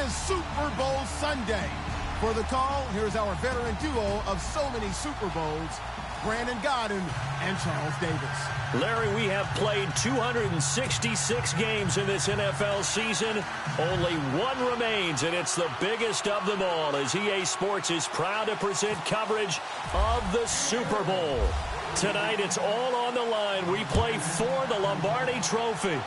is Super Bowl Sunday. For the call, here's our veteran duo of so many Super Bowls, Brandon Godden and Charles Davis. Larry, we have played 266 games in this NFL season. Only one remains, and it's the biggest of them all, as EA Sports is proud to present coverage of the Super Bowl. Tonight, it's all on the line. We play for the Lombardi Trophy.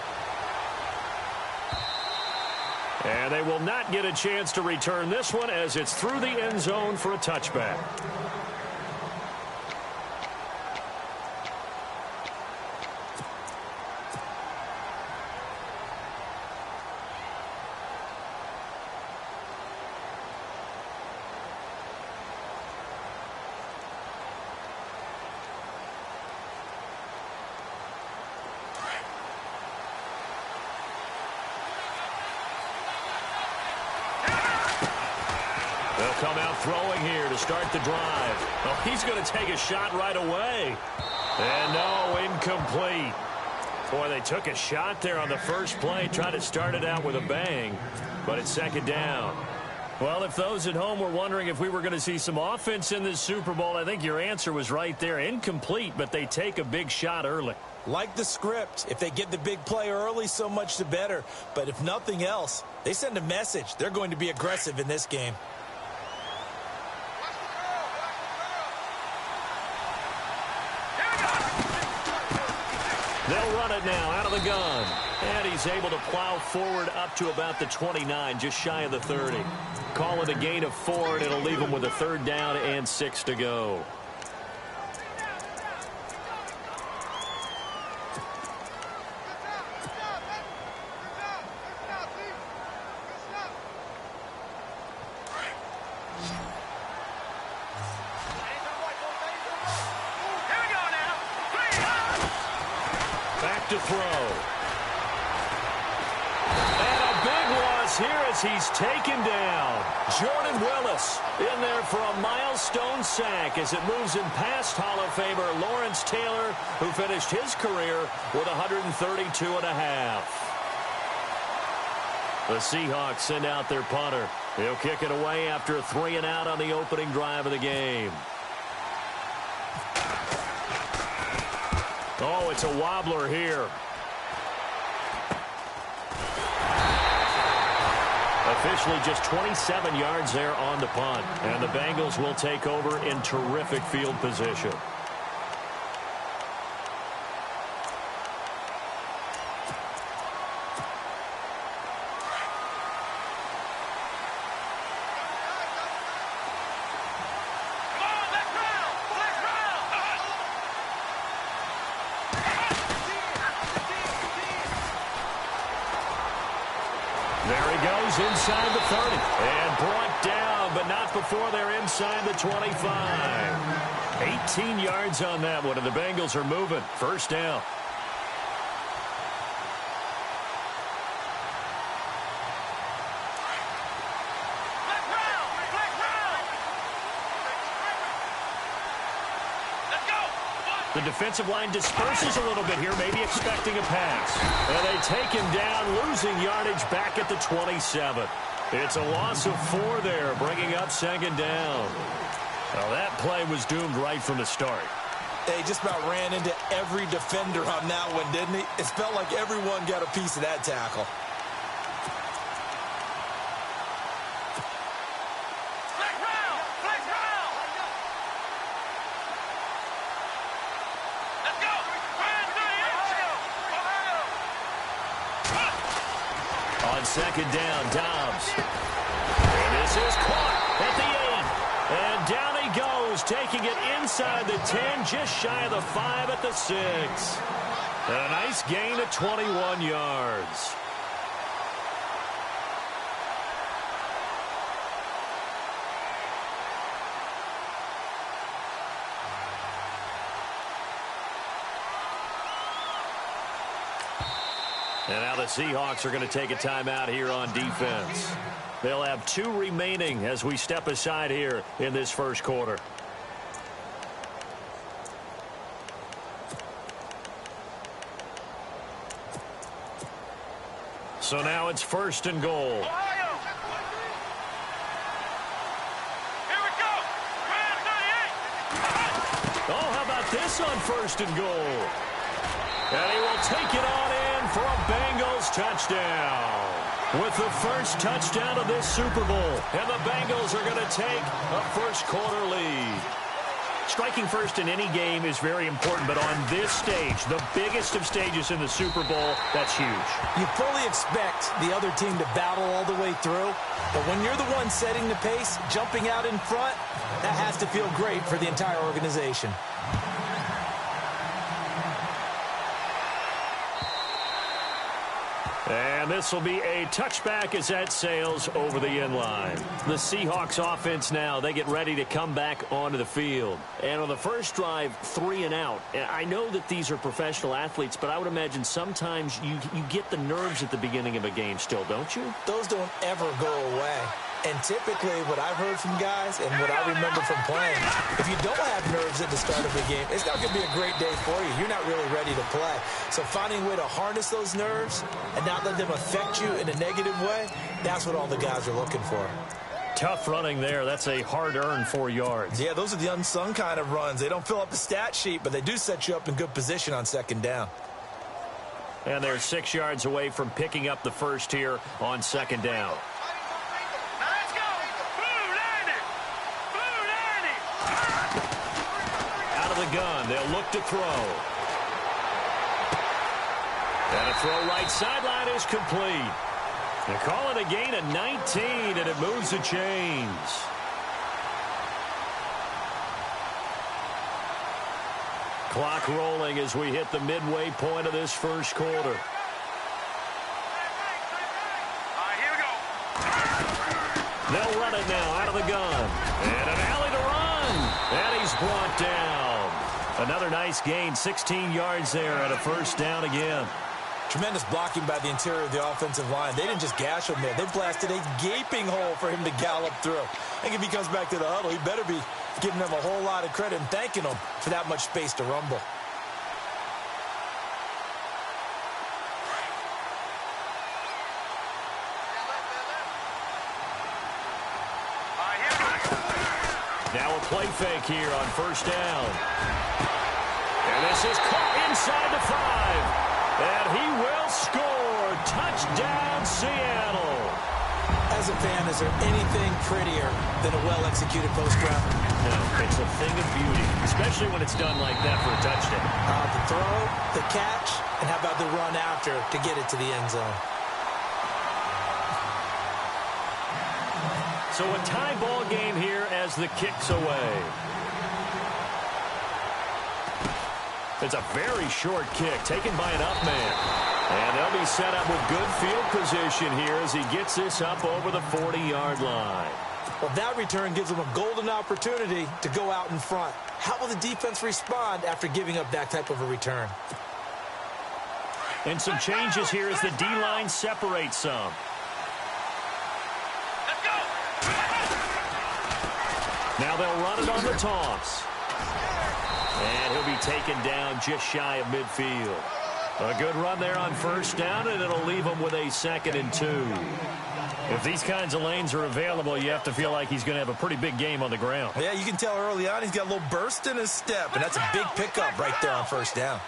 And they will not get a chance to return this one, as it's through the end zone for a touchback. They'll come out throwing here to start the drive. Oh, he's going to take a shot right away. And no, incomplete. Boy, they took a shot there on the first play, tried to start it out with a bang, but it's second down. Well, if those at home were wondering if we were going to see some offense in this Super Bowl, I think your answer was right there. Incomplete, but they take a big shot early. Like the script, if they get the big play early, so much the better. But if nothing else, they send a message. They're going to be aggressive in this game. They'll run it now out of the gun. And he's able to plow forward up to about the 29, just shy of the 30. Call it a gain of 4, and it'll leave him with a third down and 6 to go. To throw. And a big loss here as he's taken down. Jordan Willis in there for a milestone sack as it moves him past Hall of Famer Lawrence Taylor, who finished his career with 132.5. The Seahawks send out their punter. He'll kick it away after a 3-and-out on the opening drive of the game. Oh, it's a wobbler here. Officially just 27 yards there on the punt. And the Bengals will take over in terrific field position. There he goes inside the 30 and brought down, but not before they're inside the 25. 18 yards on that one, and the Bengals are moving. First down. The defensive line disperses a little bit here, maybe expecting a pass. And they take him down, losing yardage back at the 27. It's a loss of 4 there, bringing up second down. Well, that play was doomed right from the start. They just about ran into every defender on that one, didn't he? It felt like everyone got a piece of that tackle. Second down, Dobbs. And this is caught at the 8. And down he goes, taking it inside the 10, just shy of the 5 at the 6. And a nice gain of 21 yards. And now the Seahawks are going to take a timeout here on defense. They'll have 2 remaining as we step aside here in this first quarter. So now it's first and goal. this on 1st and goal. And he will take it on in for a Bengals touchdown. With the first touchdown of this Super Bowl. And the Bengals are going to take a first-quarter lead. Striking first in any game is very important, but on this stage, the biggest of stages in the Super Bowl, that's huge. You fully expect the other team to battle all the way through, but when you're the one setting the pace, jumping out in front, that has to feel great for the entire organization. And this will be a touchback as that sails over the end line. The Seahawks offense now, they get ready to come back onto the field. And on the first drive, 3 and out. I know that these are professional athletes, but I would imagine sometimes you get the nerves at the beginning of a game still, don't you? Those don't ever go away. And typically, what I've heard from guys and what I remember from playing, if you don't have nerves at the start of a game, it's not going to be a great day for you. You're not really ready to play. So finding a way to harness those nerves and not let them affect you in a negative way, that's what all the guys are looking for. Tough running there. That's a hard-earned 4 yards. Yeah, those are the unsung kind of runs. They don't fill up the stat sheet, but they do set you up in good position on 2nd down. And they're 6 yards away from picking up the first here on 2nd down. The gun. They'll look to throw. And a throw right sideline is complete. They call it a gain of 19, and it moves the chains. Clock rolling as we hit the midway point of this first quarter. All right, here we go. They'll run it now out of the gun. And an alley to run. And he's brought down. Another nice gain, 16 yards there at a first down again. Tremendous blocking by the interior of the offensive line. They didn't just gash him there. They blasted a gaping hole for him to gallop through. I think if he comes back to the huddle, he better be giving them a whole lot of credit and thanking them for that much space to rumble. Now a play fake here on first down. And this is caught inside the 5. And he will score. Touchdown, Seattle. As a fan, is there anything prettier than a well-executed post route? No, it's a thing of beauty, especially when it's done like that for a touchdown. The throw, the catch, and how about the run after to get it to the end zone? So a tie ball game here as the kick's away. It's a very short kick taken by an up man. And they'll be set up with good field position here as he gets this up over the 40-yard line. Well, that return gives them a golden opportunity to go out in front. How will the defense respond after giving up that type of a return? And some changes here as the D-line separates some. Now they'll run it on the toss. And he'll be taken down just shy of midfield. A good run there on first down, and it'll leave him with a 2nd and 2. If these kinds of lanes are available, you have to feel like he's going to have a pretty big game on the ground. Yeah, you can tell early on he's got a little burst in his step, and that's a big pickup right there on first down.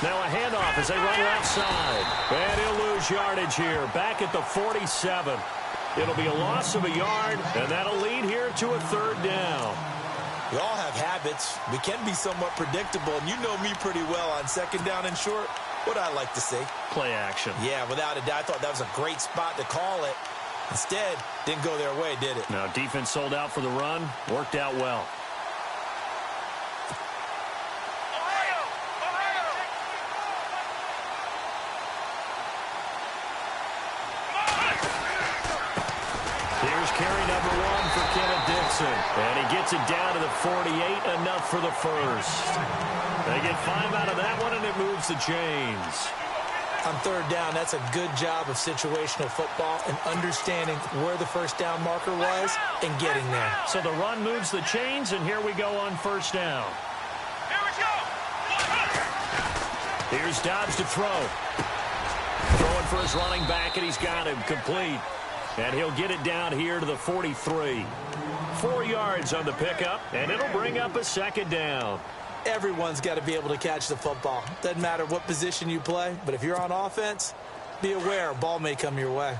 Now a handoff as they run left side. And he'll lose yardage here. Back at the 47. It'll be a loss of a yard, and that'll lead here to a 3rd down. We all have habits. We can be somewhat predictable, and you know me pretty well on 2nd down and short. What I like to see. Play action. Yeah, without a doubt. I thought that was a great spot to call it. Instead, didn't go their way, did it? Now defense sold out for the run. Worked out well. Carry number 1 for Kenneth Dixon. And he gets it down to the 48, enough for the first. They get 5 out of that one, and it moves the chains. On 3rd down, that's a good job of situational football and understanding where the first down marker was and getting there. So the run moves the chains, and here we go on first down. Here we go. Here's Dobbs to throw. Throwing for his running back, and he's got him complete. And he'll get it down here to the 43. 4 yards on the pickup, and it'll bring up a second down. Everyone's got to be able to catch the football. Doesn't matter what position you play, but if you're on offense, be aware a ball may come your way.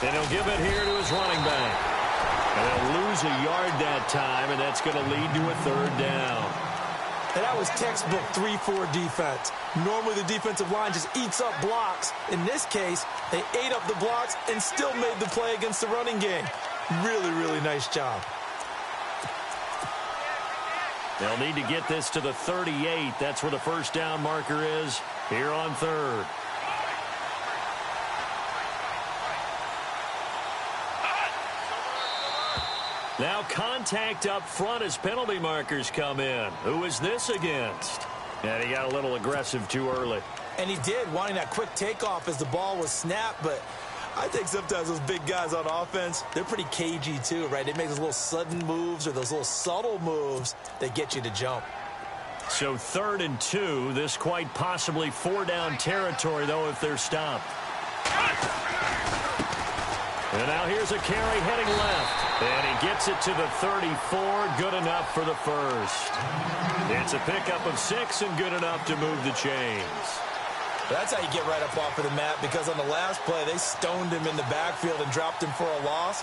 And he'll give it here to his running back. And they'll lose a yard that time, and that's going to lead to a third down. And that was textbook 3-4 defense. Normally the defensive line just eats up blocks. In this case, they ate up the blocks and still made the play against the running game. Really, really nice job. They'll need to get this to the 38. That's where the first down marker is here on third. Now contact up front as penalty markers come in. Who is this against? And he got a little aggressive too early. And he did, wanting that quick takeoff as the ball was snapped. But I think sometimes those big guys on offense, they're pretty cagey too, right? They make those little sudden moves or those little subtle moves that get you to jump. So 3rd and 2. This quite possibly 4-down territory, though, if they're stopped. And now here's a carry heading left. And he gets it to the 34. Good enough for the first. It's a pickup of 6 and good enough to move the chains. That's how you get right up off of the mat, because on the last play, they stoned him in the backfield and dropped him for a loss.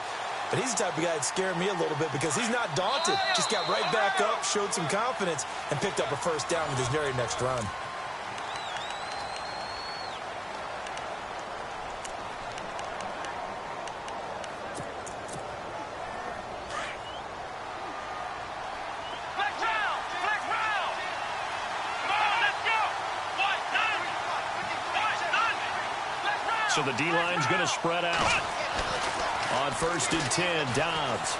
But he's the type of guy that scared me a little bit because he's not daunted. Just got right back up, showed some confidence, and picked up a first down with his very next run. So the D-line's going to spread out. On 1st and 10, Dobbs.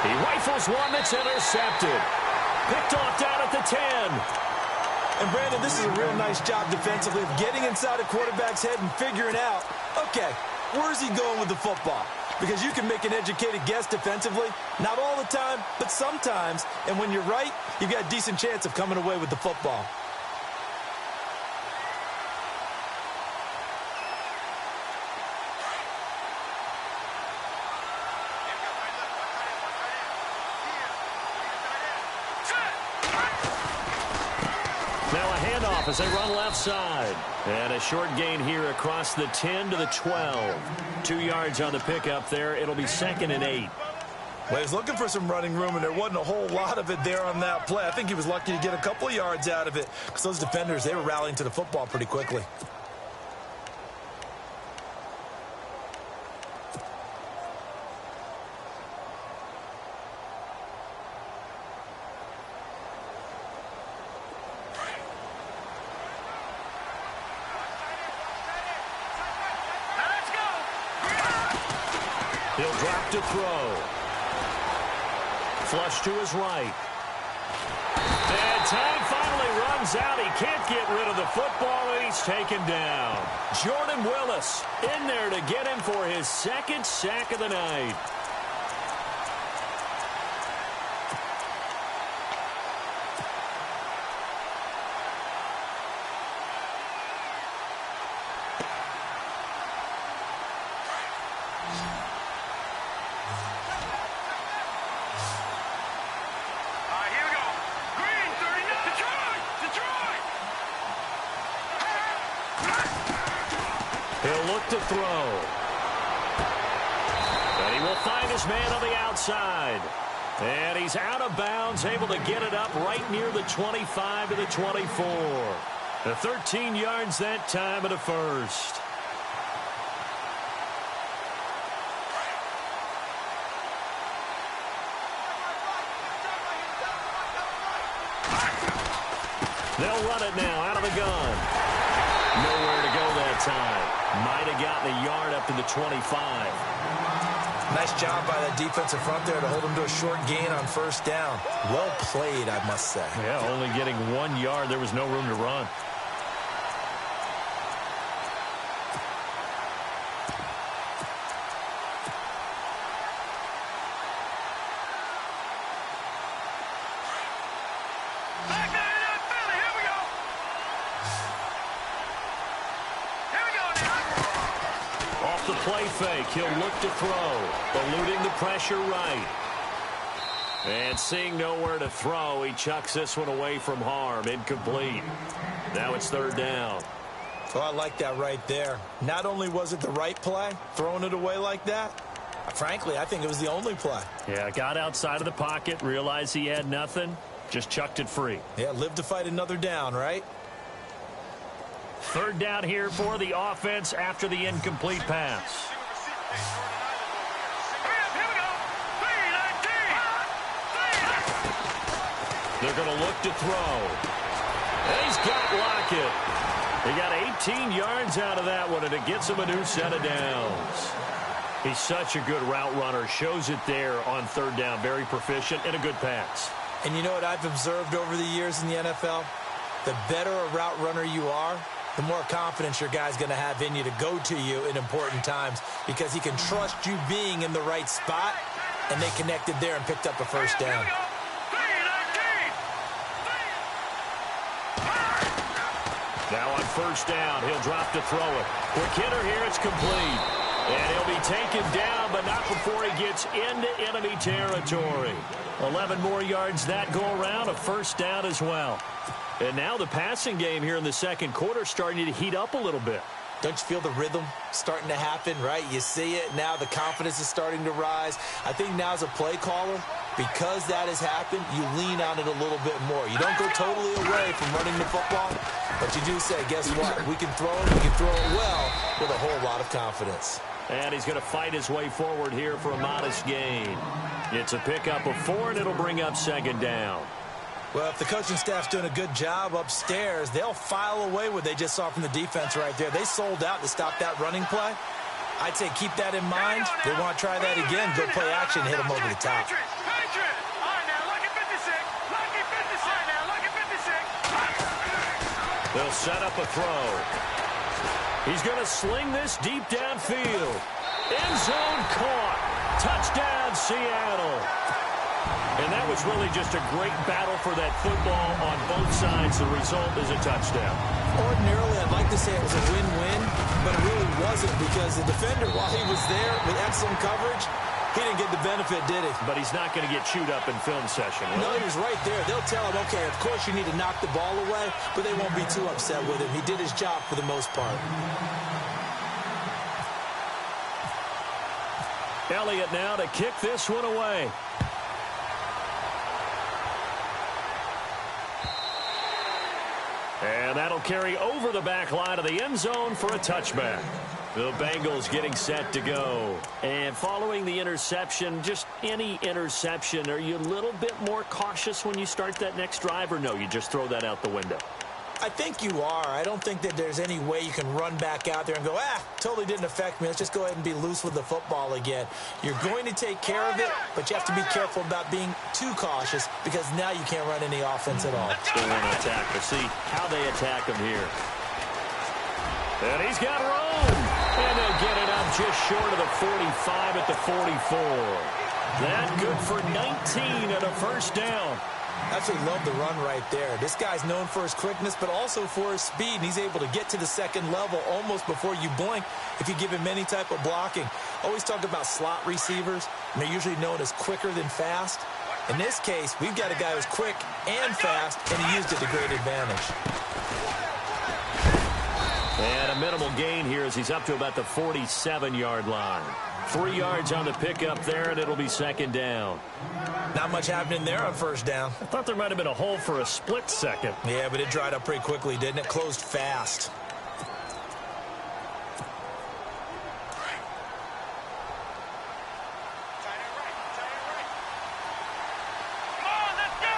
He rifles one that's intercepted. Picked off down at the 10. And, Brandon, this is a real nice job defensively of getting inside a quarterback's head and figuring out, okay, where's he going with the football? Because you can make an educated guess defensively. Not all the time, but sometimes. And when you're right, you've got a decent chance of coming away with the football. As they run left side. And a short gain here across the 10 to the 12. 2 yards on the pickup there. It'll be 2nd and 8. Well, he was looking for some running room, and there wasn't a whole lot of it there on that play. I think he was lucky to get a couple of yards out of it because those defenders, they were rallying to the football pretty quickly. He'll drop to throw. Flush to his right. And time finally runs out. He can't get rid of the football, and he's taken down. Jordan Willis in there to get him for his 2nd sack of the night. He'll look to throw. And he will find his man on the outside. And he's out of bounds, able to get it up right near the 25 to the 24. The 13 yards that time at a first. They'll run it now out of the gun. Nowhere to go that time. Might have gotten a yard up to the 25. Nice job by that defensive front there to hold him to a short gain on first down. Well played, I must say. Yeah, only getting 1 yard. There was no room to run. off the play fake. He'll look to throw, eluding the pressure right. And seeing nowhere to throw, he chucks this one away from harm. Incomplete. Now it's third down. So I like that right there. Not only was it the right play, throwing it away like that, frankly, I think it was the only play. Yeah, got outside of the pocket, realized he had nothing, just chucked it free. Yeah, live to fight another down, right? Third down here for the offense after the incomplete pass. They're going to look to throw. And he's got Lockett. He got 18 yards out of that one, and it gets him a new set of downs. He's such a good route runner. Shows it there on third down. Very proficient and a good pass. And you know what I've observed over the years in the NFL? The better a route runner you are, the more confidence your guy's going to have in you to go to you in important times because he can trust you being in the right spot, and they connected there and picked up a first down. Now on first down, he'll drop to throw it. Quick hitter here, it's complete. And he'll be taken down, but not before he gets into enemy territory. 11 more yards that go around, a first down as well. And now the passing game here in the second quarter starting to heat up a little bit. Don't you feel the rhythm starting to happen, right? You see it now. The confidence is starting to rise. I think now as a play caller, because that has happened, you lean on it a little bit more. You don't go totally away from running the football, but you do say, guess what? We can throw it. We can throw it well with a whole lot of confidence. And he's going to fight his way forward here for a modest gain. It's a pickup of 4, and it'll bring up second down. Well, if the coaching staff's doing a good job upstairs, they'll file away what they just saw from the defense right there. They sold out to stop that running play. I'd say keep that in mind. They want to try that again. Go play action, hit them over the top. They'll set up a throw. He's going to sling this deep downfield. End zone caught. Touchdown, Seattle. And that was really just a great battle for that football on both sides. The result is a touchdown. Ordinarily, I'd like to say it was a win-win, but it really wasn't because the defender, while he was there with excellent coverage, he didn't get the benefit, did he? But he's not going to get chewed up in film session, will No, he was right there. They'll tell him, okay, of course you need to knock the ball away, but they won't be too upset with him. He did his job for the most part. Elliott now to kick this one away. And that'll carry over the back line of the end zone for a touchback. The Bengals getting set to go. And following the interception, just any interception, are you a little bit more cautious when you start that next drive, or no, you just throw that out the window? I think you are. I don't think that there's any way you can run back out there and go, totally didn't affect me. Let's just go ahead and be loose with the football again. You're going to take care of it, but you have to be careful about being too cautious because now you can't run any offense at all. Still want to attack. We'll see how they attack him here. And he's got room. And they'll get it up just short of the 45 at the 44. That good for 19 and a first down. Absolutely love the run right there. This guy's known for his quickness, but also for his speed. And he's able to get to the second level almost before you blink if you give him any type of blocking. Always talk about slot receivers, and they're usually known as quicker than fast. In this case, we've got a guy who's quick and fast, and he used it to great advantage. And a minimal gain here as he's up to about the 47-yard line. 3 yards on the pickup there, and it'll be second down. Not much happening there on first down. I thought there might have been a hole for a split second. Yeah, but it dried up pretty quickly, didn't it? Closed fast. Come on, let's go!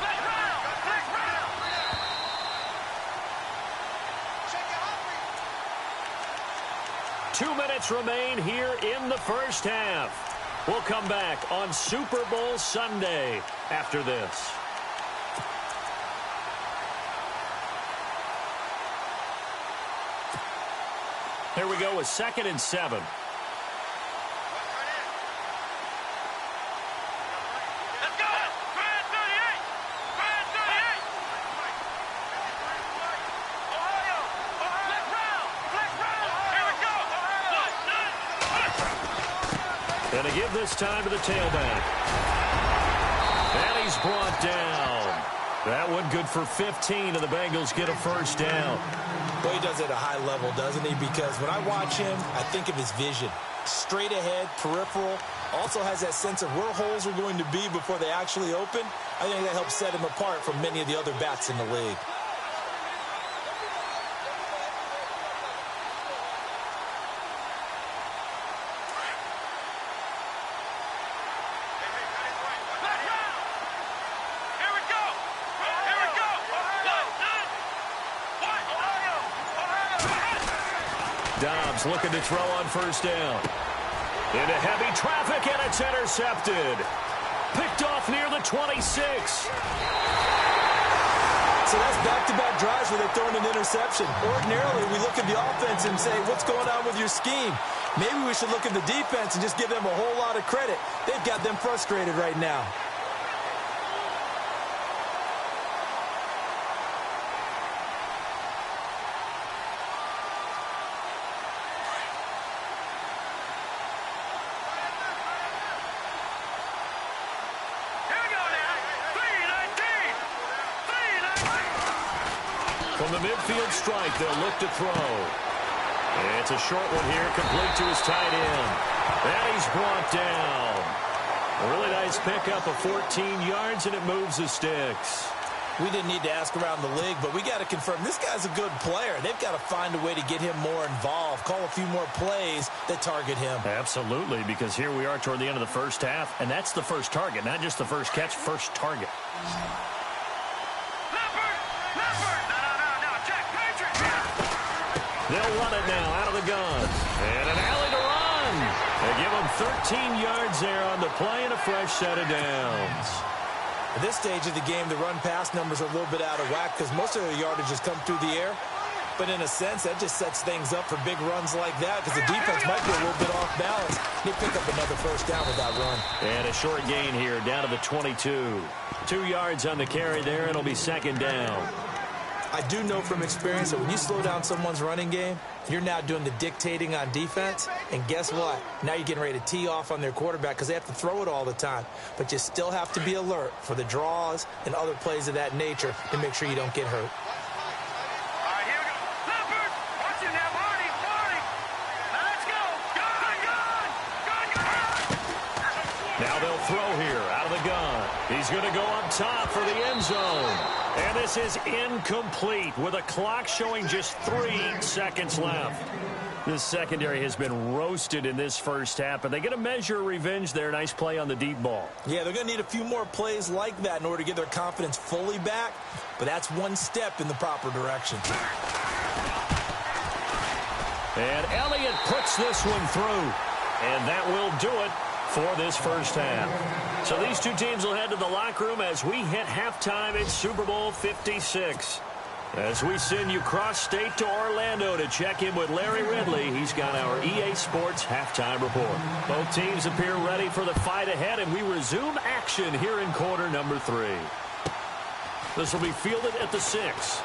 Let's round! Let's round! Check it out. 2 minutes remain here in the first half. We'll come back on Super Bowl Sunday after this. Here we go with 2nd and 7. Let's go! Grand 38! Grand 38! Ohio! Ohio! Let's round! Let's round! Here we go! 1, 9, Going to give this time to the tailback. And he's brought down. That one good for 15, and the Bengals get a first down. Well, he does it at a high level, doesn't he? Because when I watch him, I think of his vision. Straight ahead, peripheral. Also has that sense of where holes are going to be before they actually open. I think that helps set him apart from many of the other backs in the league. Dobbs looking to throw on first down. Into heavy traffic, and it's intercepted. Picked off near the 26. So that's back-to-back drives where they've thrown an interception. Ordinarily, we look at the offense and say, what's going on with your scheme? Maybe we should look at the defense and just give them a whole lot of credit. They've got them frustrated right now. From the midfield strike, they'll look to throw. And it's a short one here, complete to his tight end. And he's brought down. A really nice pickup of 14 yards, and it moves the sticks. We didn't need to ask around the league, but we got to confirm this guy's a good player. They've got to find a way to get him more involved, call a few more plays that target him. Absolutely, because here we are toward the end of the first half, and that's the first target, not just the first catch, first target. They'll run it now out of the gun. And an alley to run. They give him 13 yards there on the play and a fresh set of downs. At this stage of the game, the run-pass numbers are a little bit out of whack because most of the yardage has come through the air. But in a sense, that just sets things up for big runs like that because the defense might be a little bit off balance. They pick up another first down with that run. And a short gain here down to the 22. 2 yards on the carry there, and it'll be second down. I do know from experience that when you slow down someone's running game, you're now doing the dictating on defense. And guess what? Now you're getting ready to tee off on their quarterback because they have to throw it all the time. But you still have to be alert for the draws and other plays of that nature to make sure you don't get hurt. All right, here we go. Leopard, watch it now, Marty. Now let's go. Gun. Now they'll throw here out of the gun. He's going to go up top for the end zone. And this is incomplete with a clock showing just 3 seconds left. This secondary has been roasted in this first half, and they get a measure of revenge there. Nice play on the deep ball. Yeah, they're going to need a few more plays like that in order to get their confidence fully back, but that's one step in the proper direction. And Elliott puts this one through, and that will do it for this first half. So these two teams will head to the locker room as we hit halftime in Super Bowl 56. As we send you cross-state to Orlando to check in with Larry Ridley, he's got our EA Sports halftime report. Both teams appear ready for the fight ahead, and we resume action here in quarter number 3. This will be fielded at the 6.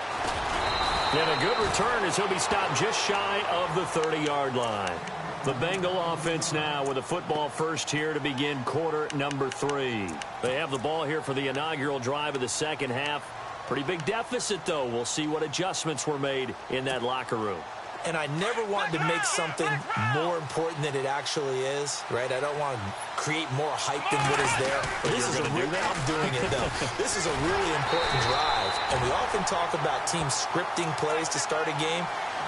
And a good return as he'll be stopped just shy of the 30-yard line. The Bengal offense now with a football first here to begin quarter number 3. They have the ball here for the inaugural drive of the second half. Pretty big deficit, though. We'll see what adjustments were made in that locker room. And I never wanted to make something more important than it actually is, right? I don't want to create more hype than what is there. But this is I'm doing it, though. This is a really important drive. And we often talk about teams scripting plays to start a game.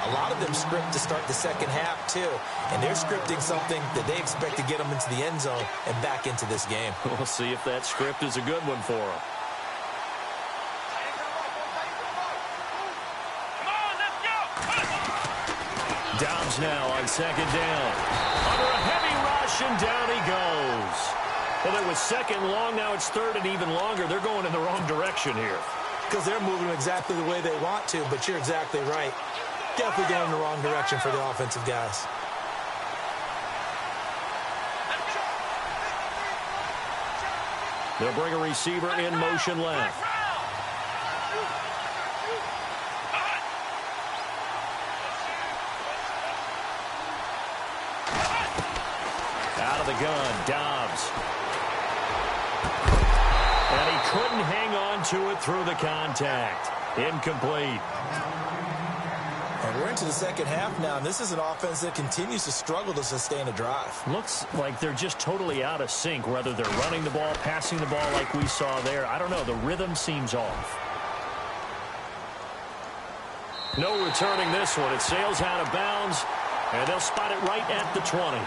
A lot of them script to start the second half, too. And they're scripting something that they expect to get them into the end zone and back into this game. We'll see if that script is a good one for them. Dobbs now on second down. Under a heavy rush, and down he goes. Well, it was second long. Now it's third and even longer. They're going in the wrong direction here. Because they're moving exactly the way they want to, but you're exactly right. Definitely going in the wrong direction for the offensive guys. They'll bring a receiver in motion left. Out out of the gun. Dobbs. And he couldn't hang on to it through the contact. Incomplete. And we're into the second half now, and this is an offense that continues to struggle to sustain a drive. Looks like they're just totally out of sync, whether they're running the ball, passing the ball like we saw there. I don't know. The rhythm seems off. No returning this one. It sails out of bounds, and they'll spot it right at the 20.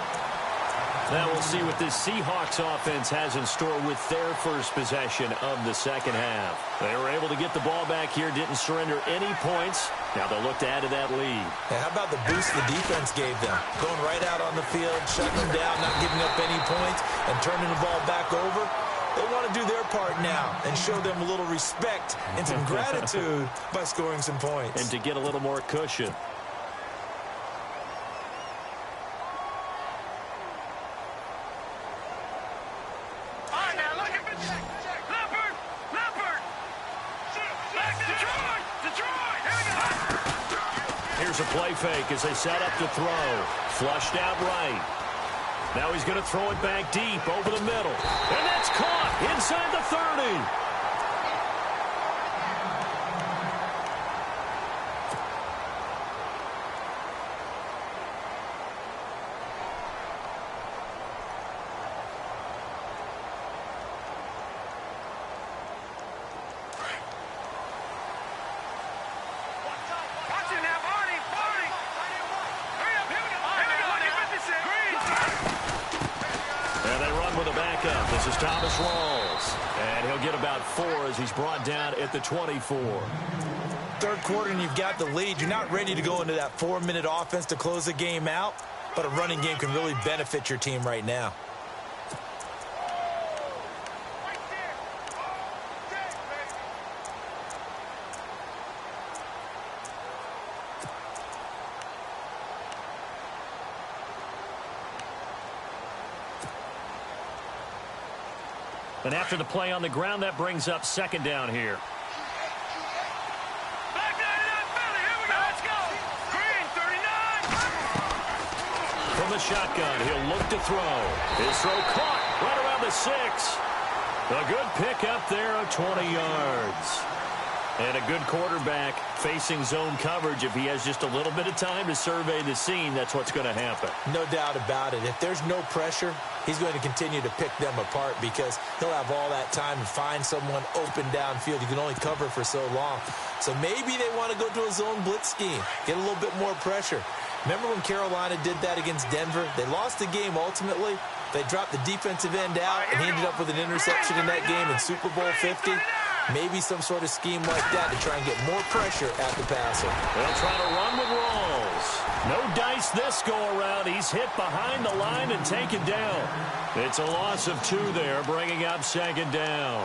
Now we'll see what this Seahawks offense has in store with their first possession of the second half. They were able to get the ball back here, didn't surrender any points. Now they'll look to add to that lead. Hey, how about the boost the defense gave them? Going right out on the field, shutting them down, not giving up any points, and turning the ball back over. They want to do their part now and show them a little respect and some gratitude by scoring some points. And to get a little more cushion. Here's a play fake as they set up to throw. Flushed out right. Now he's going to throw it back deep over the middle. And that's caught inside the 30. This is Thomas Rawls, and he'll get about 4 as he's brought down at the 24. Third quarter, and you've got the lead. You're not ready to go into that 4-minute offense to close the game out, but a running game can really benefit your team right now. And after the play on the ground, that brings up second down here. Back down to that belly. Here we go. Let's go. Green, 39. From the shotgun, he'll look to throw. His throw caught right around the 6. A good pick up there of 20 yards. And a good quarterback facing zone coverage. If he has just a little bit of time to survey the scene, that's what's going to happen. No doubt about it. If there's no pressure, he's going to continue to pick them apart because he'll have all that time to find someone open downfield. You can only cover for so long. So maybe they want to go to a zone blitz scheme, get a little bit more pressure. Remember when Carolina did that against Denver? They lost the game ultimately. They dropped the defensive end out, and he ended up with an interception in that game in Super Bowl 50. Maybe some sort of scheme like that to try and get more pressure at the passer. They'll try to run with Rawls. No dice this go-around. He's hit behind the line and taken down. It's a loss of 2 there, bringing up second down.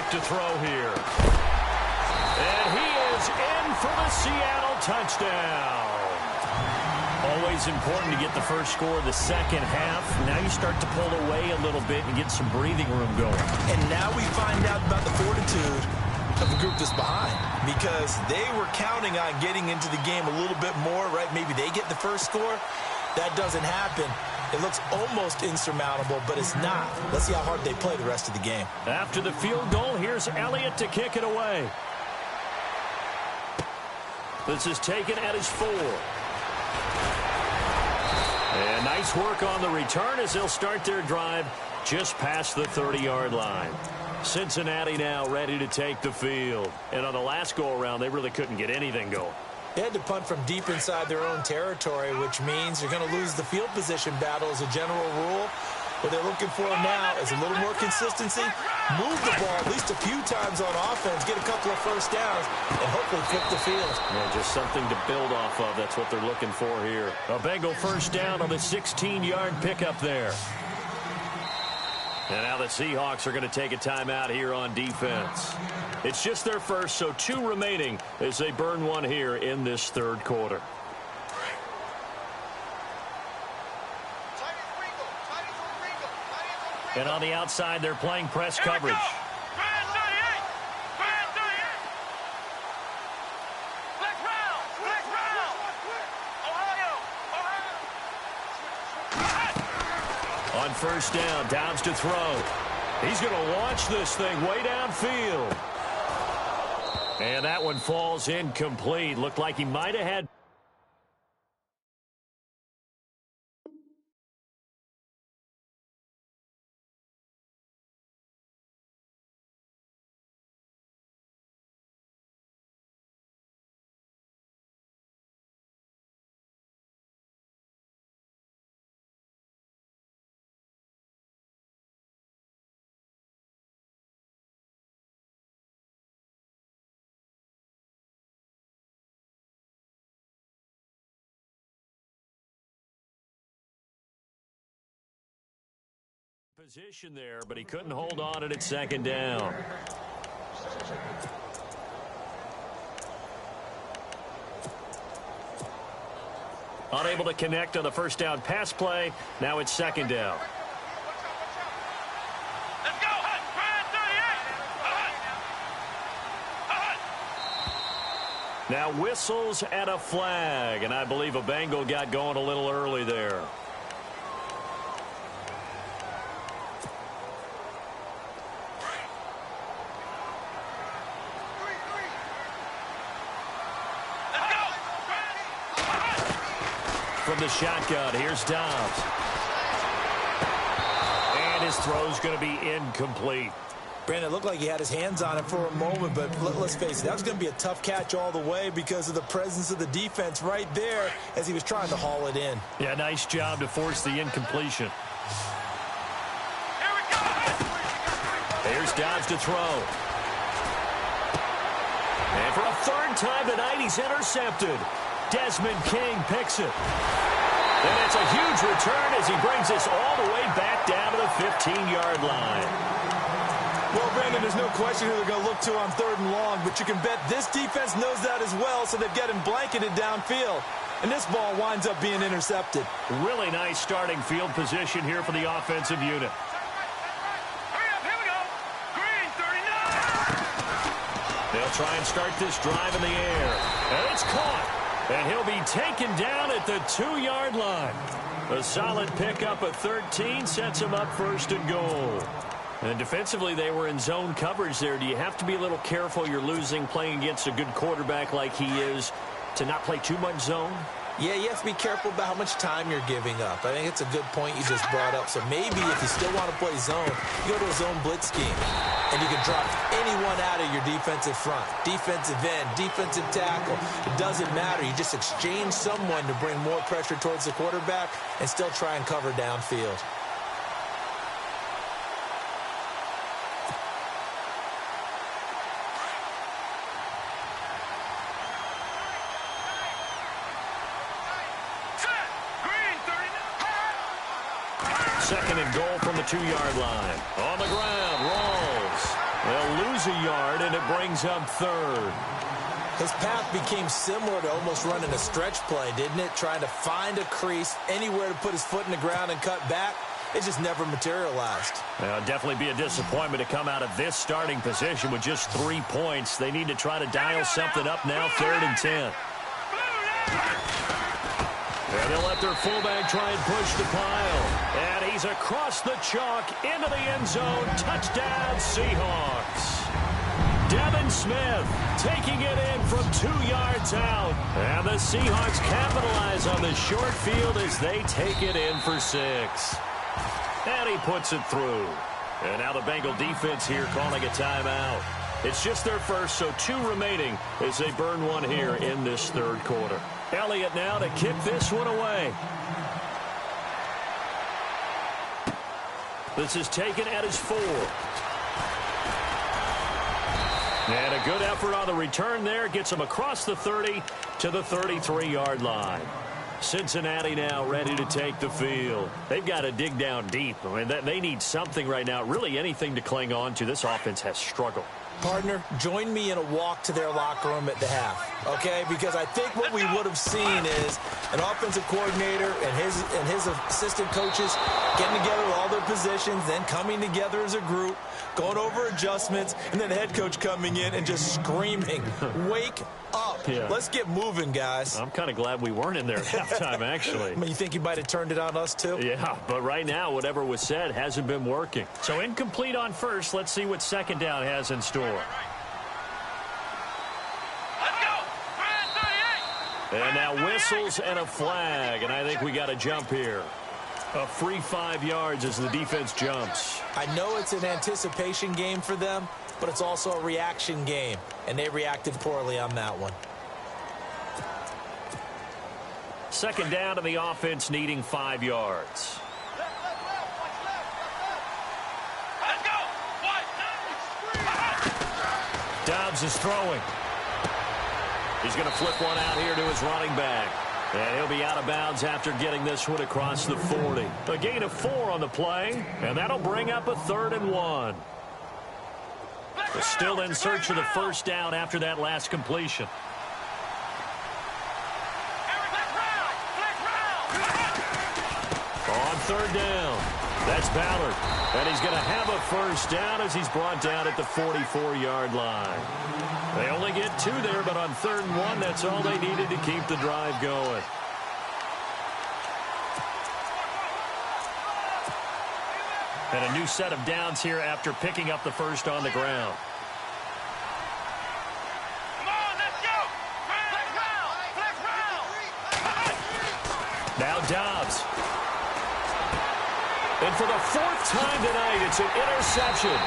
To throw here. And he is in for the Seattle touchdown. Always important to get the first score of the second half. Now you start to pull away a little bit and get some breathing room going. And now we find out about the fortitude of the group that's behind, because they were counting on getting into the game a little bit more, right? Maybe they get the first score. That doesn't happen. It looks almost insurmountable, but it's not. Let's see how hard they play the rest of the game. After the field goal, here's Elliott to kick it away. This is taken at his 4. And nice work on the return as they'll start their drive just past the 30-yard line. Cincinnati now ready to take the field. And on the last go-around, they really couldn't get anything going. They had to punt from deep inside their own territory, which means you're going to lose the field position battle as a general rule. What they're looking for now is a little more consistency, move the ball at least a few times on offense, get a couple of first downs, and hopefully flip the field. Yeah, just something to build off of. That's what they're looking for here. A Bengal first down on the 16-yard pickup there. And now the Seahawks are going to take a timeout here on defense. It's just their first, so 2 remaining as they burn one here in this third quarter. And on the outside, they're playing press coverage. On first down, Downs to throw. He's going to launch this thing way downfield. And that one falls incomplete. Looked like he might have had position there, but he couldn't hold on at second down. Unable to connect on the first down pass play. Now it's second down. Let's go, Hunt. Now whistles and a flag, and I believe a Bengal got going a little early there. From the shotgun, here's Downs. And his throw's going to be incomplete. Brandon, it looked like he had his hands on it for a moment, but let's face it, that was going to be a tough catch all the way because of the presence of the defense right there as he was trying to haul it in. Yeah, nice job to force the incompletion. Here we go. Here's Downs to throw. And for a third time tonight, he's intercepted. Desmond King picks it. And it's a huge return as he brings this all the way back down to the 15-yard line. Well, Brandon, there's no question who they're going to look to on 3rd and long, but you can bet this defense knows that as well, so they've got him blanketed downfield. And this ball winds up being intercepted. Really nice starting field position here for the offensive unit. Hurry up, here we go. Green, 39. They'll try and start this drive in the air. And it's caught. And he'll be taken down at the 2-yard line. A solid pickup at 13 sets him up 1st and goal. And defensively, they were in zone coverage there. Do you have to be a little careful you're losing playing against a good quarterback like he is to not play too much zone? Yeah, you have to be careful about how much time you're giving up. I think it's a good point you just brought up. So maybe if you still want to play zone, you go to a zone blitz scheme. And you can drop anyone out of your defensive front. Defensive end, defensive tackle. It doesn't matter. You just exchange someone to bring more pressure towards the quarterback and still try and cover downfield. Second and goal from the 2-yard line. On the ground, rolls. They'll lose a yard, and it brings up 3rd. His path became similar to almost running a stretch play, didn't it? Trying to find a crease, anywhere to put his foot in the ground and cut back. It just never materialized. It'll definitely be a disappointment to come out of this starting position with just 3 points. They need to try to dial something up now, 3rd and 10. And they'll let their fullback try and push the pile. And he's across the chalk into the end zone. Touchdown, Seahawks. Devin Smith taking it in from 2 yards out. And the Seahawks capitalize on the short field as they take it in for 6. And he puts it through. And now the Bengal defense here calling a timeout. It's just their first, so 2 remaining as they burn one here in this 3rd quarter. Elliott now to kick this one away. This is taken at his 4. And a good effort on the return there. Gets him across the 30 to the 33-yard line. Cincinnati now ready to take the field. They've got to dig down deep. I mean, they need something right now, really anything to cling on to. This offense has struggled. Partner, join me in a walk to their locker room at the half, okay? Because I think what we would have seen is an offensive coordinator and his assistant coaches getting together with all their positions, then coming together as a group, going over adjustments, and then the head coach coming in and just screaming, wake up. Yeah. Let's get moving, guys. I'm kind of glad we weren't in there at halftime, actually. I mean, you think he might have turned it on us, too? Yeah, but right now, whatever was said hasn't been working. So incomplete on first. Let's see what second down has in store. Let's go. Brand 38. And now whistles and a flag, and I think we got a jump here. A free 5 yards as the defense jumps. I know it's an anticipation game for them, but it's also a reaction game, and they reacted poorly on that one. Second down to the offense needing 5 yards. Let's go. Dobbs is throwing. He's going to flip one out here to his running back. And he'll be out of bounds after getting this one across the 40. A gain of 4 on the play, and that'll bring up a 3rd and 1. They're still in search of the first down after that last completion. On 3rd down, that's Ballard. And he's going to have a first down as he's brought down at the 44-yard line. They only get 2 there, but on 3rd and 1, that's all they needed to keep the drive going. And a new set of downs here after picking up the first on the ground. Come on, let's go. Flex round. Now Dobbs. And for the 4th time tonight, it's an interception.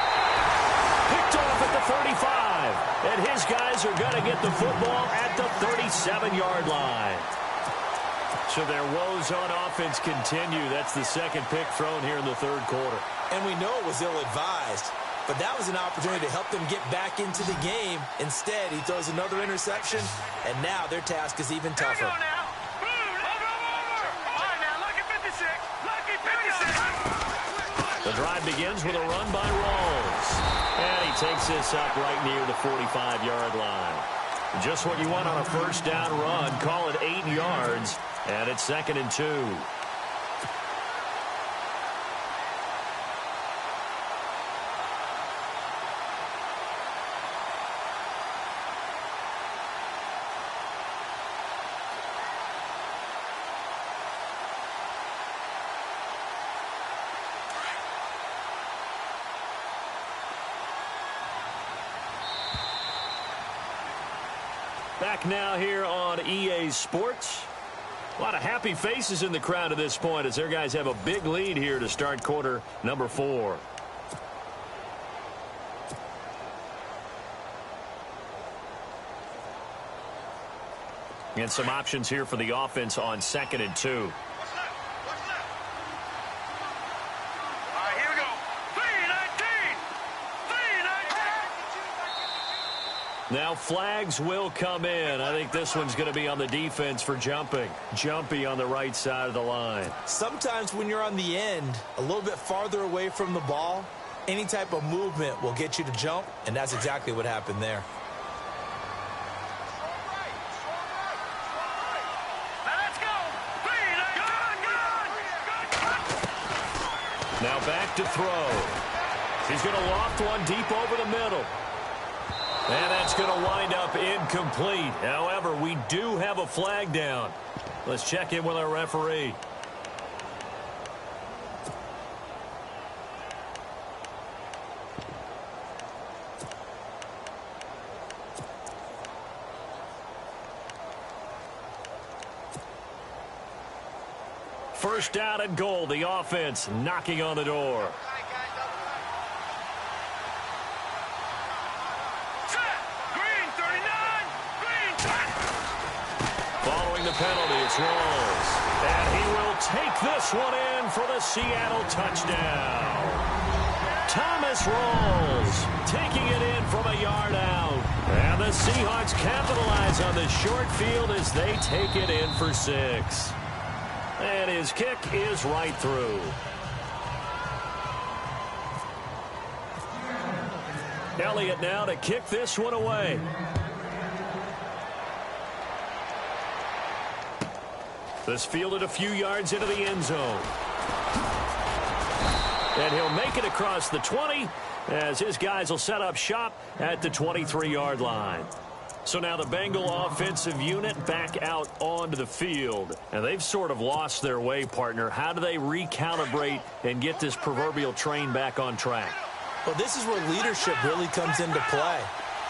Picked off at the 35. And his guys are going to get the football at the 37-yard line. So their woes on offense continue. That's the second pick thrown here in the 3rd quarter. And we know it was ill-advised, but that was an opportunity to help them get back into the game. Instead, he throws another interception, and now their task is even tougher. Here we go now. Boom. Over. All right, now, lucky 56. Lucky 56. The drive begins with a run by Rawls. And he takes this up right near the 45-yard line. Just what you want on a first down run. Call it 8 yards. And it's 2nd and 2. Back now here on EA Sports. A lot of happy faces in the crowd at this point as their guys have a big lead here to start quarter number 4. And some options here for the offense on 2nd and 2. All right, here we go. 3-19. Now flags will come in. I think this one's going to be on the defense for jumping. Jumpy on the right side of the line. Sometimes when you're on the end, a little bit farther away from the ball, any type of movement will get you to jump, and that's exactly what happened there. Now back to throw. He's going to loft one deep over the middle. And that's going to wind up incomplete. However, we do have a flag down. Let's check in with our referee. First down and goal. The offense knocking on the door. Following the penalty, it's Rawls. And he will take this one in for the Seattle touchdown. Thomas Rawls taking it in from a yard out. And the Seahawks capitalize on the short field as they take it in for 6. And his kick is right through. Elliott now to kick this one away. This fielded a few yards into the end zone. And he'll make it across the 20 as his guys will set up shop at the 23-yard line. So now the Bengal offensive unit back out onto the field. And they've sort of lost their way, partner. How do they recalibrate and get this proverbial train back on track? Well, this is where leadership really comes into play.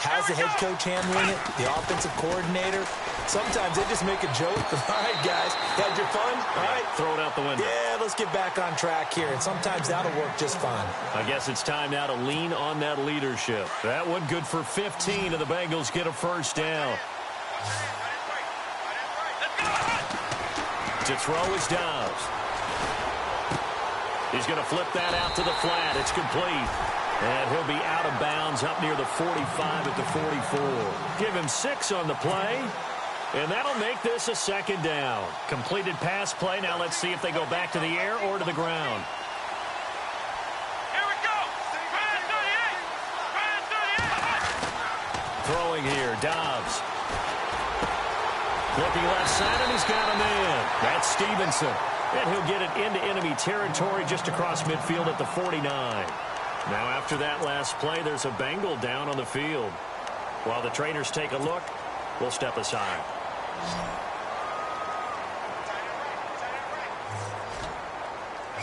How's the head coach handling it? The offensive coordinator? Sometimes they just make a joke. All right, guys, had your fun? All right. Throw it out the window. Yeah, let's get back on track here. And sometimes that'll work just fine. I guess it's time now to lean on that leadership. That one good for 15, and the Bengals get a first down. To throw is Dobbs. He's going to flip that out to the flat. It's complete. And he'll be out of bounds up near the 45 at the 44. Give him 6 on the play. And that'll make this a second down. Completed pass play. Now let's see if they go back to the air or to the ground. Here we go. Brand 38. Throwing here, Dobbs. Looking left side, and he's got a man. That's Stevenson. And he'll get it into enemy territory just across midfield at the 49. Now after that last play, there's a Bengal down on the field. While the trainers take a look, we'll step aside.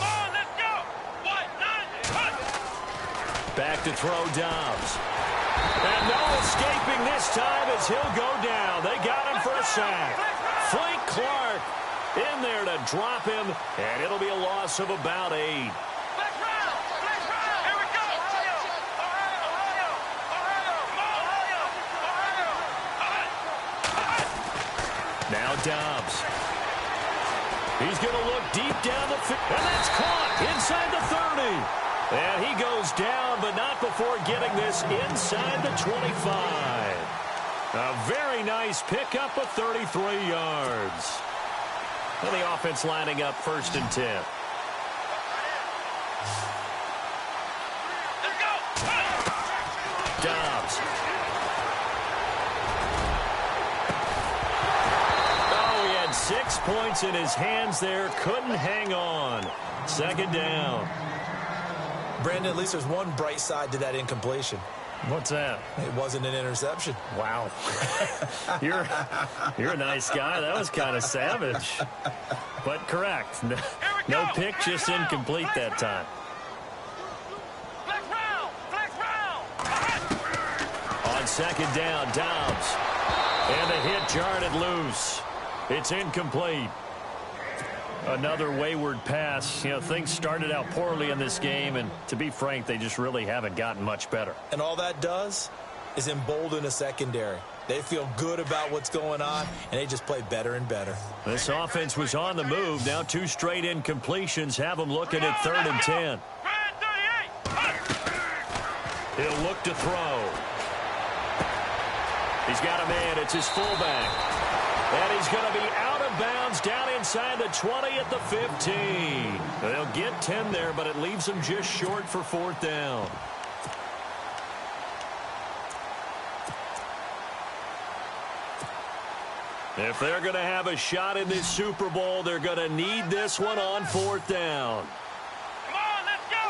Come on, let's go. 1, 9, Back to throw Dobbs. And no escaping this time as he'll go down. They got him for a sack. Frank Clark in there to drop him, and it'll be a loss of about 8. Now Dobbs. He's going to look deep down the field, and that's caught inside the 30. And he goes down, but not before getting this inside the 25. A very nice pickup of 33 yards. And the offense lining up 1st and 10. Dobbs. Oh, he had 6 points in his hands there. Couldn't hang on. 2nd down. Brandon, at least there's one bright side to that incompletion. What's that? It wasn't an interception. Wow. You're a nice guy. That was kind of savage. But correct. No pick, just incomplete that time. On 2nd down, Dobbs. And the hit jarred it loose. It's incomplete. Another wayward pass. You know, things started out poorly in this game, and to be frank, they just really haven't gotten much better. And all that does is embolden a secondary. They feel good about what's going on, and they just play better and better. This offense was on the move. Now 2 straight incompletions have them looking at 3rd and 10. He'll look to throw. He's got a man. It's his fullback. And he's going to be out of bounds down inside the 20 at the 15. They'll get 10 there, but it leaves them just short for 4th down. If they're going to have a shot in this Super Bowl, they're going to need this one on 4th down. Come on, let's go.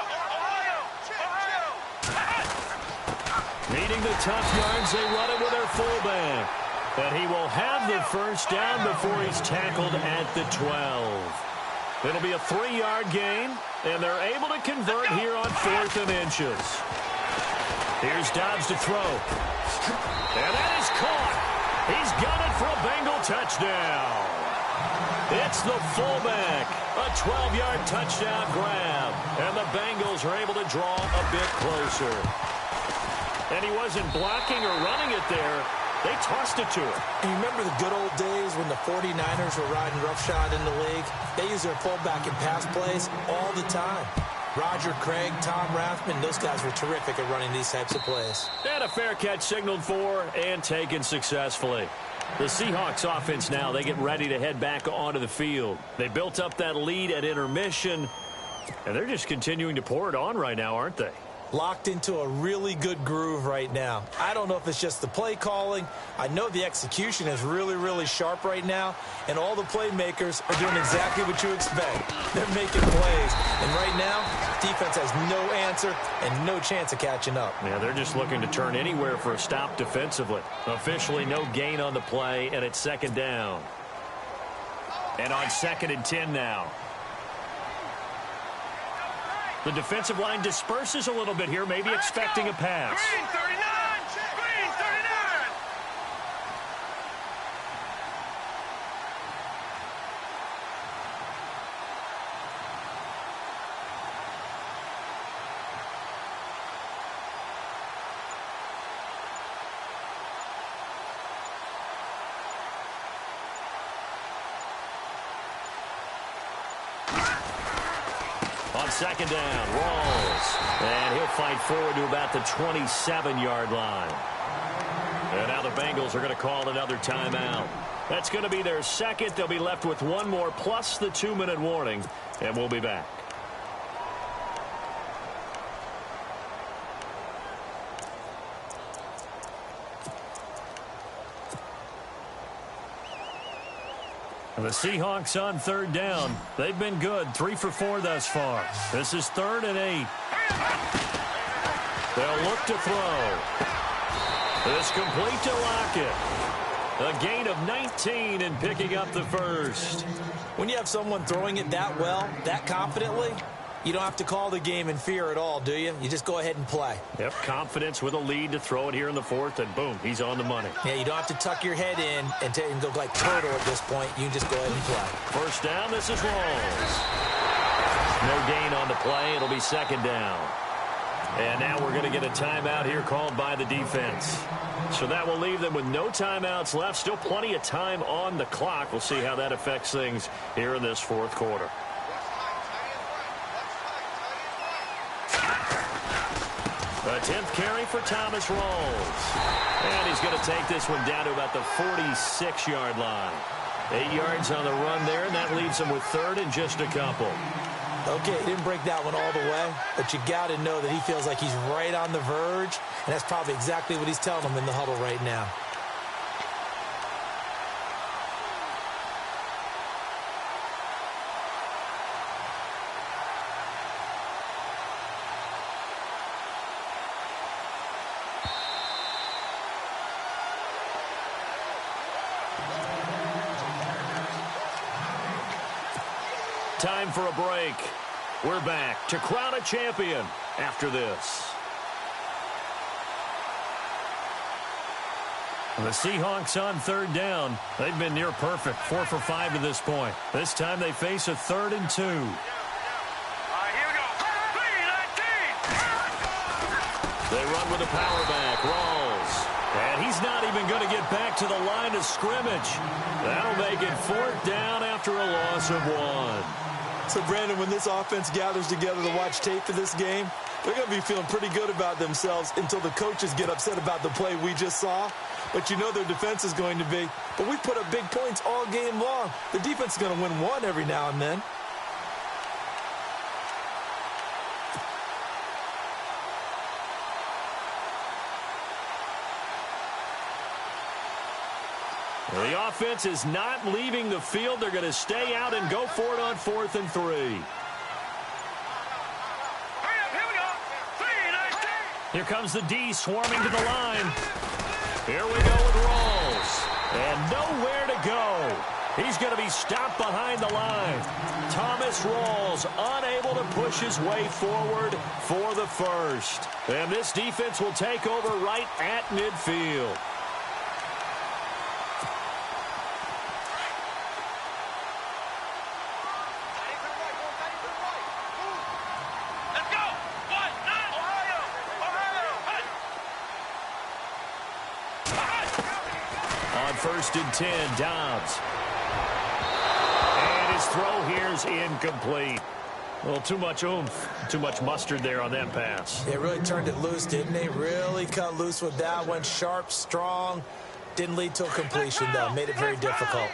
Needing the tough yards, they run it with their fullback. And he will have the first down before he's tackled at the 12. It'll be a 3-yard gain, and they're able to convert here on 4th and inches. Here's Dobbs to throw. And that is caught. He's got it for a Bengal touchdown. It's the fullback. A 12-yard touchdown grab. And the Bengals are able to draw a bit closer. And he wasn't blocking or running it there. They tossed it to him. You remember the good old days when the 49ers were riding roughshod in the league? They used their fullback in pass plays all the time. Roger Craig, Tom Rathman, those guys were terrific at running these types of plays. And a fair catch signaled for and taken successfully. The Seahawks offense now, they get ready to head back onto the field. They built up that lead at intermission, and they're just continuing to pour it on right now, aren't they? Locked into a really good groove right now. I don't know if it's just the play calling. I know the execution is really, really sharp right now, and all the playmakers are doing exactly what you expect. They're making plays, and right now, defense has no answer and no chance of catching up. Yeah, they're just looking to turn anywhere for a stop defensively. Officially, no gain on the play, and it's second down. And on 2nd and 10 now. The defensive line disperses a little bit here, maybe expecting a pass. Green 39! Green 39! On 2nd down, Rawls. And he'll fight forward to about the 27-yard line. And now the Bengals are going to call another timeout. That's going to be their second. They'll be left with one more plus the 2-minute warning. And we'll be back. The Seahawks on 3rd down. They've been good, 3 for 4 thus far. This is 3rd and 8. They'll look to throw. This complete to Lockett. A gain of 19 and picking up the first. When you have someone throwing it that well, that confidently, you don't have to call the game in fear at all, do you? You just go ahead and play. Yep, confidence with a lead to throw it here in the 4th, and boom, he's on the money. Yeah, you don't have to tuck your head in and go like turtle at this point. You can just go ahead and play. First down, this is Rawls. No gain on the play. It'll be 2nd down. And now we're going to get a timeout here called by the defense. So that will leave them with no timeouts left. Still plenty of time on the clock. We'll see how that affects things here in this 4th quarter. A 10th carry for Thomas Rawls. And he's going to take this one down to about the 46-yard line. 8 yards on the run there, and that leaves him with 3rd and just a couple. Okay, he didn't break that one all the way, but you got to know that he feels like he's right on the verge, and that's probably exactly what he's telling them in the huddle right now. Time for a break. We're back to crown a champion after this. The Seahawks on 3rd down. They've been near perfect, 4 for 5 to this point. This time they face a 3rd and 2. All right, here we go. 3-19. They run with a power back, Rawls. And he's not even going to get back to the line of scrimmage. That'll make it 4th down after a loss of 1. So, Brandon, when this offense gathers together to watch tape for this game, they're going to be feeling pretty good about themselves until the coaches get upset about the play we just saw. But you know their defense is going to be. But we put up big points all game long. The defense is going to win one every now and then. The offense is not leaving the field. They're going to stay out and go for it on 4th and 3. Hurry up, here we go. 3-19. Here comes the D swarming to the line. Here we go with Rawls. And nowhere to go. He's going to be stopped behind the line. Thomas Rawls unable to push his way forward for the first. And this defense will take over right at midfield. On 1st and 10, Dobbs. And his throw here's incomplete. Well, too much oomph, too much mustard there on that pass. They really turned it loose, didn't they? Really cut loose with that one. Sharp, strong. Didn't lead to a completion, though. Made it very difficult.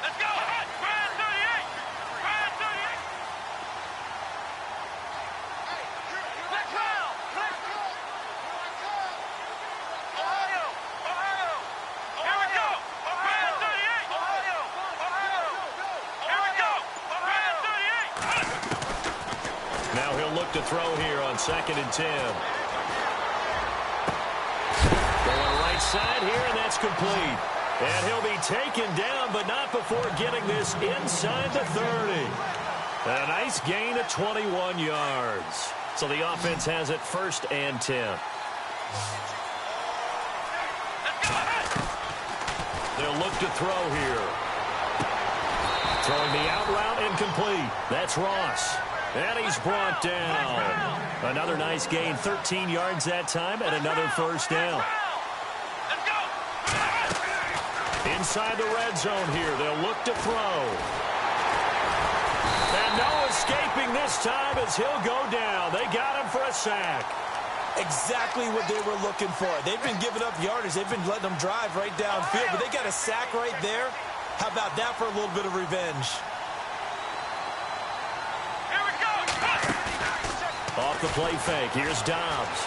Let's go. Brand 38. Brand 38. Let's go. Ohio. Ohio. Here we go. Brand 38. Ohio. Ohio. Here we go. Brand 38. Now he'll look to throw here on 2nd and 10. Going right side here, and that's complete. And he'll be taken down, but not before getting this inside the 30. A nice gain of 21 yards. So the offense has it 1st and 10. They'll look to throw here. Throwing the out route incomplete. That's Ross. And he's brought down. Another nice gain, 13 yards that time, and another 1st down. Inside the red zone here, they'll look to throw. And no escaping this time as he'll go down. They got him for a sack. Exactly what they were looking for. They've been giving up yardage. They've been letting them drive right downfield, but they got a sack right there. How about that for a little bit of revenge? Here we go. Off the play fake, here's Dobbs.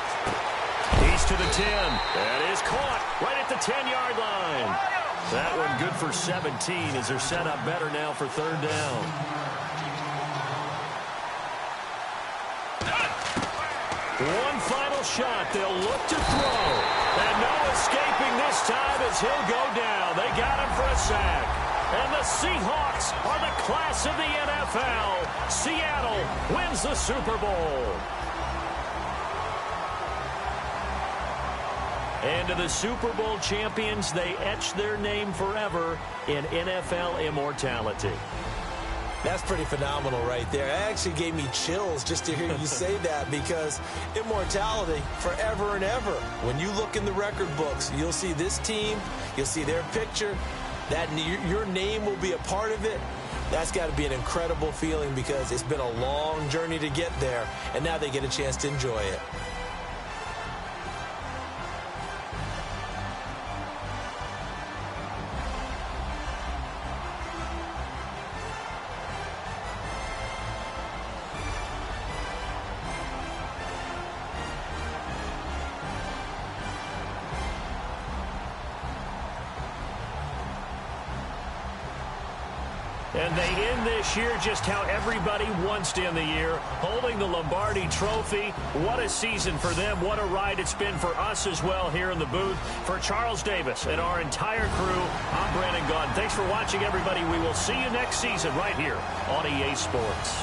He's to the 10. That is caught right at the 10-yard line. That one good for 17 as they're set up better now for 3rd down. One final shot. They'll look to throw. And no escaping this time as he'll go down. They got him for a sack. And the Seahawks are the class of the NFL. Seattle wins the Super Bowl. And to the Super Bowl champions, they etch their name forever in NFL immortality. That's pretty phenomenal right there. It actually gave me chills just to hear you say that, because immortality forever and ever. When you look in the record books, you'll see this team, you'll see their picture, that your name will be a part of it. That's got to be an incredible feeling, because it's been a long journey to get there, and now they get a chance to enjoy it. And they end this year just how everybody wants to end the year, holding the Lombardi Trophy. What a season for them. What a ride it's been for us as well here in the booth. For Charles Davis and our entire crew, I'm Brandon Gaudin. Thanks for watching, everybody. We will see you next season right here on EA Sports.